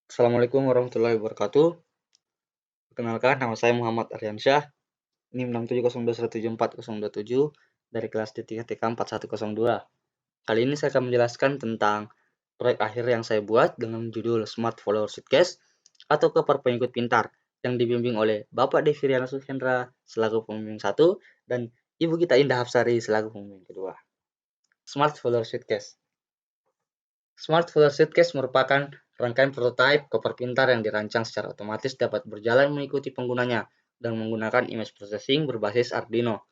Assalamualaikum warahmatullahi wabarakatuh. Perkenalkan, nama saya Muhammad Aryansyah, NIM 67021740027 dari kelas D3TK 4102. Kali ini saya akan menjelaskan tentang proyek akhir yang saya buat dengan judul Smart Follower Sheetcase atau Koper Pengikut Pintar yang dibimbing oleh Bapak Devi Riana Suhendra selaku pembimbing 1 dan Ibu Gita Indah Hapsari selaku pembimbing kedua. Smart Follower Sheetcase. Smart Folder Sheetcase merupakan rangkaian prototipe koper pintar yang dirancang secara otomatis dapat berjalan mengikuti penggunanya dan menggunakan image processing berbasis Arduino.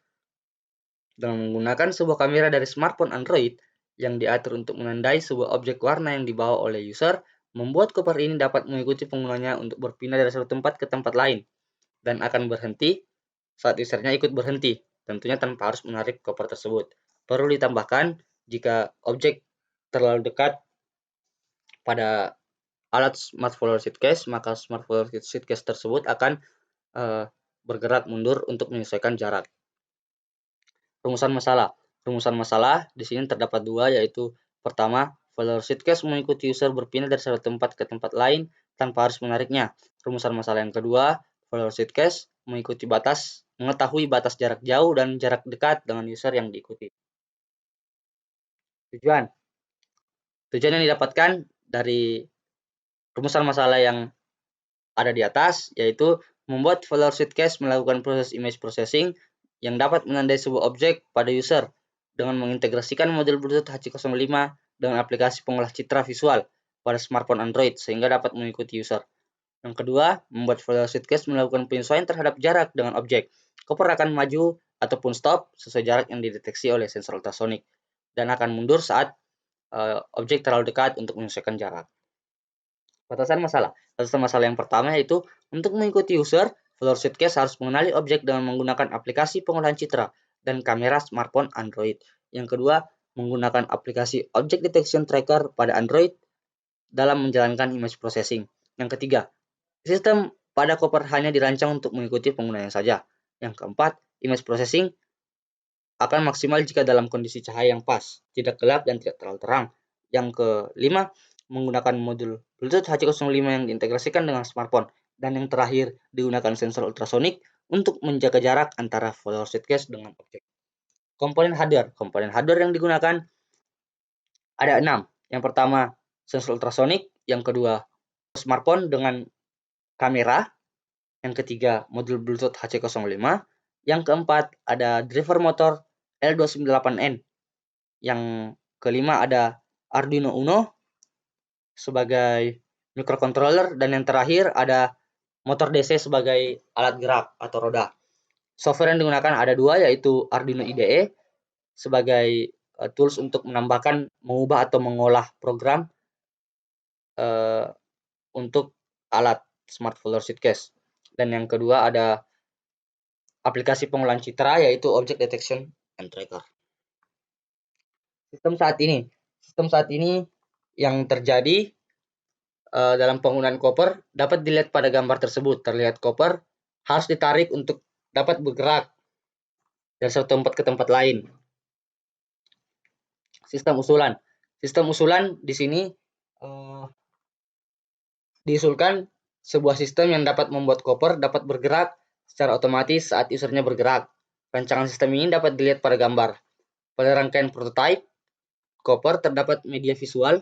Dengan menggunakan sebuah kamera dari smartphone Android yang diatur untuk menandai sebuah objek warna yang dibawa oleh user, membuat koper ini dapat mengikuti penggunanya untuk berpindah dari satu tempat ke tempat lain dan akan berhenti saat usernya ikut berhenti, tentunya tanpa harus menarik koper tersebut. Perlu ditambahkan, jika objek terlalu dekat pada alat Smart Folder Sheetcase, maka Smart Folder Sheetcase tersebut akan bergerak mundur untuk menyesuaikan jarak. Rumusan masalah. Rumusan masalah di sini terdapat dua, yaitu pertama, folder sheetcase mengikuti user berpindah dari satu tempat ke tempat lain tanpa harus menariknya. Rumusan masalah yang kedua, folder sheetcase mengetahui batas jarak jauh dan jarak dekat dengan user yang diikuti. Tujuan yang didapatkan dari rumusan masalah yang ada di atas, yaitu membuat folder sheetcase melakukan proses image processing yang dapat menandai sebuah objek pada user dengan mengintegrasikan modul Bluetooth HC05 dengan aplikasi pengolah citra visual pada smartphone Android sehingga dapat mengikuti user. Yang kedua, membuat folder sheetcase melakukan penyesuaian terhadap jarak dengan objek. Koper akan maju ataupun stop sesuai jarak yang dideteksi oleh sensor ultrasonik dan akan mundur saat objek terlalu dekat untuk menyesuaikan jarak. Batasan masalah. Batasan masalah yang pertama yaitu untuk mengikuti user, folder sheetcase harus mengenali objek dengan menggunakan aplikasi pengolahan citra dan kamera smartphone Android. Yang kedua, menggunakan aplikasi Object Detection Tracker pada Android dalam menjalankan image processing. Yang ketiga, sistem pada koper hanya dirancang untuk mengikuti penggunanya saja. Yang keempat, image processing akan maksimal jika dalam kondisi cahaya yang pas, tidak gelap dan tidak terlalu terang. Yang kelima, menggunakan modul Bluetooth HC05 yang diintegrasikan dengan smartphone. Dan yang terakhir, digunakan sensor ultrasonik untuk menjaga jarak antara folder sheetcase dengan objek. Komponen hardware yang digunakan ada 6. Yang pertama, sensor ultrasonik. Yang kedua, smartphone dengan kamera. Yang ketiga, modul Bluetooth HC05. Yang keempat, ada driver motor L298N. Yang kelima, ada Arduino Uno sebagai microcontroller, dan yang terakhir ada motor DC sebagai alat gerak atau roda. Software yang digunakan ada dua, yaitu Arduino IDE sebagai tools untuk menambahkan, mengubah atau mengolah program untuk alat Smart Folder Sheetcase. Dan yang kedua ada aplikasi pengolahan citra yaitu Object Detection and Tracker. Sistem saat ini yang terjadi dalam penggunaan koper dapat dilihat pada gambar tersebut. Terlihat koper harus ditarik untuk dapat bergerak dari satu tempat ke tempat lain. Sistem usulan di sini diusulkan sebuah sistem yang dapat membuat koper dapat bergerak secara otomatis saat usernya bergerak. Rancangan sistem ini dapat dilihat pada gambar. Pada rangkaian prototipe koper terdapat media visual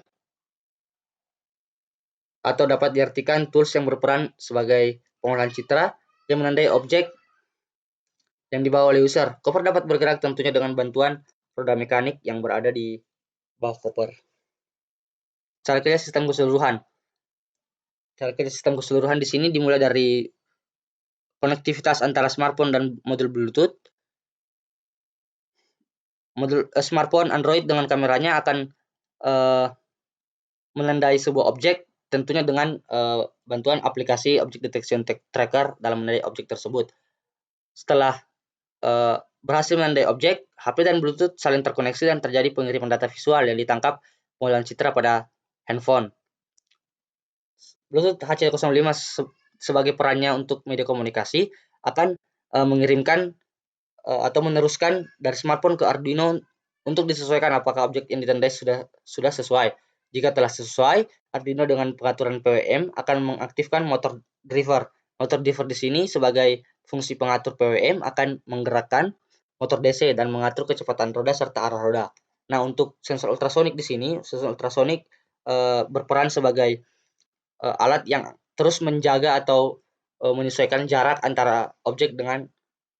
atau dapat diartikan tools yang berperan sebagai pengolahan citra yang menandai objek yang dibawa oleh user. Koper dapat bergerak tentunya dengan bantuan roda mekanik yang berada di bawah koper. Cara kerja sistem keseluruhan. Cara kerja sistem keseluruhan di sini dimulai dari konektivitas antara smartphone dan modul Bluetooth. Modul smartphone Android dengan kameranya akan menandai sebuah objek tentunya dengan bantuan aplikasi Object Detection Tracker dalam menandai objek tersebut. Setelah berhasil menandai objek, HP dan Bluetooth saling terkoneksi dan terjadi pengiriman data visual yang ditangkap pengolahan citra pada handphone. Bluetooth HC05 sebagai perannya untuk media komunikasi akan mengirimkan atau meneruskan dari smartphone ke Arduino untuk disesuaikan apakah objek yang ditandai sudah sesuai. Jika telah sesuai, Arduino dengan pengaturan PWM akan mengaktifkan motor driver. Motor driver di sini sebagai fungsi pengatur PWM akan menggerakkan motor DC dan mengatur kecepatan roda serta arah roda. Nah, untuk sensor ultrasonik di sini, sensor ultrasonik berperan sebagai alat yang terus menjaga atau menyesuaikan jarak antara objek dengan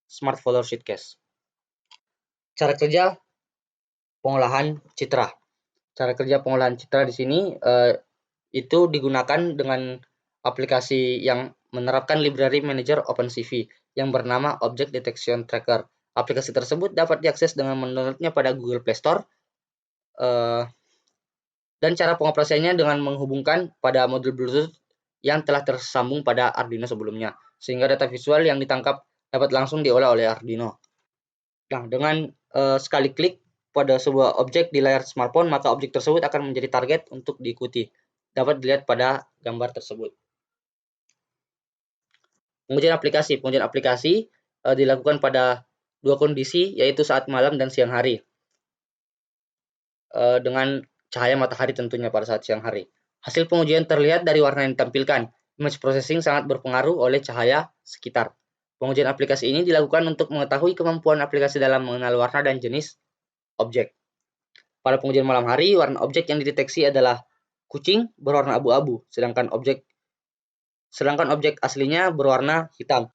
Smart Follower Sheetcase. Cara kerja pengolahan citra. Cara kerja pengolahan citra di sini itu digunakan dengan aplikasi yang menerapkan library manager OpenCV yang bernama Object Detection Tracker. Aplikasi tersebut dapat diakses dengan mendownloadnya pada Google Play Store dan cara pengoperasiannya dengan menghubungkan pada modul Bluetooth yang telah tersambung pada Arduino sebelumnya, sehingga data visual yang ditangkap dapat langsung diolah oleh Arduino. Nah, dengan sekali klik pada sebuah objek di layar smartphone, maka objek tersebut akan menjadi target untuk diikuti. Dapat dilihat pada gambar tersebut. Pengujian aplikasi dilakukan pada dua kondisi, yaitu saat malam dan siang hari. Dengan cahaya matahari tentunya pada saat siang hari. Hasil pengujian terlihat dari warna yang ditampilkan. Image processing sangat berpengaruh oleh cahaya sekitar. Pengujian aplikasi ini dilakukan untuk mengetahui kemampuan aplikasi dalam mengenal warna dan jenis objek. Pada pengujian malam hari, warna objek yang dideteksi adalah kucing berwarna abu-abu, sedangkan objek aslinya berwarna hitam.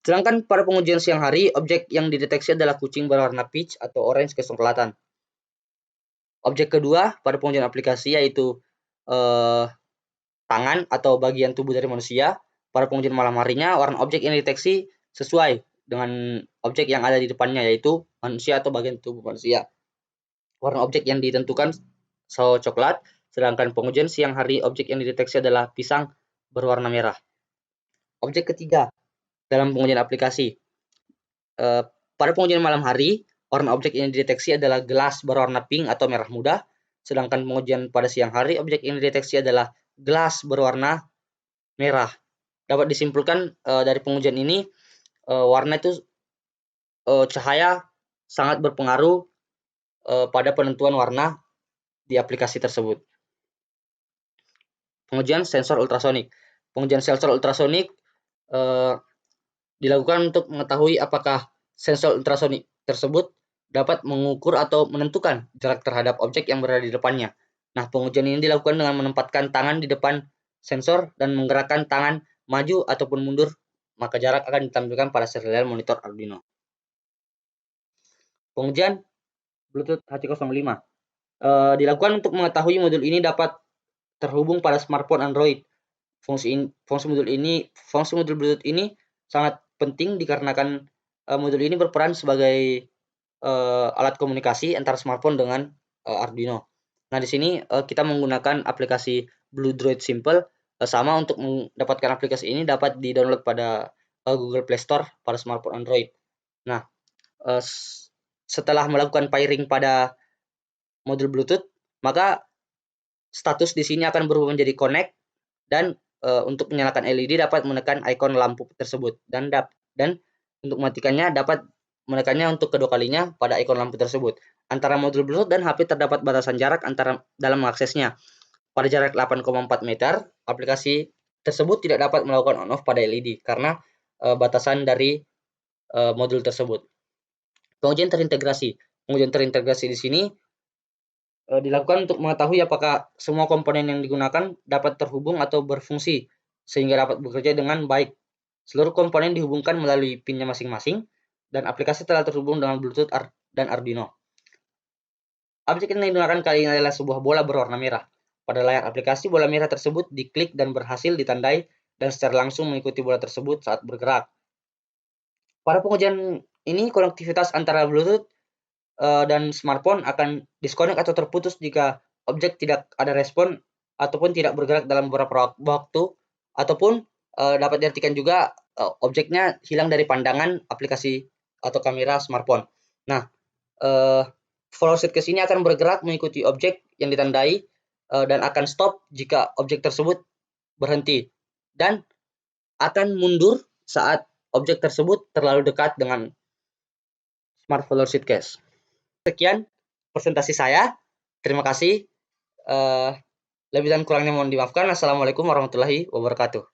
Sedangkan pada pengujian siang hari, objek yang dideteksi adalah kucing berwarna peach atau orange kecoklatan. Objek kedua pada pengujian aplikasi yaitu tangan atau bagian tubuh dari manusia. Pada pengujian malam harinya, warna objek yang dideteksi sesuai dengan objek yang ada di depannya, yaitu manusia atau bagian tubuh manusia. Warna objek yang ditentukan sawo coklat, sedangkan pengujian siang hari objek yang dideteksi adalah pisang berwarna merah. Objek ketiga dalam pengujian aplikasi. Pada pengujian malam hari, warna objek yang dideteksi adalah gelas berwarna pink atau merah muda, sedangkan pengujian pada siang hari objek yang dideteksi adalah gelas berwarna merah. Dapat disimpulkan dari pengujian ini warna itu cahaya sangat berpengaruh pada penentuan warna di aplikasi tersebut. Pengujian sensor ultrasonik. Pengujian sensor ultrasonik dilakukan untuk mengetahui apakah sensor ultrasonik tersebut dapat mengukur atau menentukan jarak terhadap objek yang berada di depannya. Nah, pengujian ini dilakukan dengan menempatkan tangan di depan sensor dan menggerakkan tangan maju ataupun mundur, maka jarak akan ditampilkan pada serial monitor Arduino. Pengujian Bluetooth HC05 dilakukan untuk mengetahui modul ini dapat terhubung pada smartphone Android. Fungsi modul Bluetooth ini sangat penting dikarenakan modul ini berperan sebagai alat komunikasi antara smartphone dengan Arduino. Nah, di sini kita menggunakan aplikasi BlueDroid Simple. Sama untuk mendapatkan aplikasi ini dapat di-download pada Google Play Store pada smartphone Android. Nah, setelah melakukan pairing pada modul Bluetooth, maka status di sini akan berubah menjadi connect dan untuk menyalakan LED dapat menekan ikon lampu tersebut dan untuk mematikannya dapat menekannya untuk kedua kalinya pada ikon lampu tersebut. Antara modul Bluetooth dan HP terdapat batasan jarak antara dalam mengaksesnya. Pada jarak 8,4 meter, aplikasi tersebut tidak dapat melakukan on-off pada LED karena batasan dari modul tersebut. Pengujian terintegrasi. Pengujian terintegrasi di sini dilakukan untuk mengetahui apakah semua komponen yang digunakan dapat terhubung atau berfungsi sehingga dapat bekerja dengan baik. Seluruh komponen dihubungkan melalui pinnya masing-masing dan aplikasi telah terhubung dengan Bluetooth dan Arduino. Objek yang digunakan kali ini adalah sebuah bola berwarna merah. Pada layar aplikasi, bola merah tersebut diklik dan berhasil ditandai dan secara langsung mengikuti bola tersebut saat bergerak. Pada pengujian ini, konektivitas antara Bluetooth dan smartphone akan disconnect atau terputus jika objek tidak ada respon ataupun tidak bergerak dalam beberapa waktu, ataupun dapat diartikan juga objeknya hilang dari pandangan aplikasi atau kamera smartphone. Nah, follower sheetcase ini akan bergerak mengikuti objek yang ditandai dan akan stop jika objek tersebut berhenti dan akan mundur saat objek tersebut terlalu dekat dengan smart follower sheetcase. Sekian presentasi saya. Terima kasih. Lebih dan kurangnya mohon dimaafkan. Assalamualaikum warahmatullahi wabarakatuh.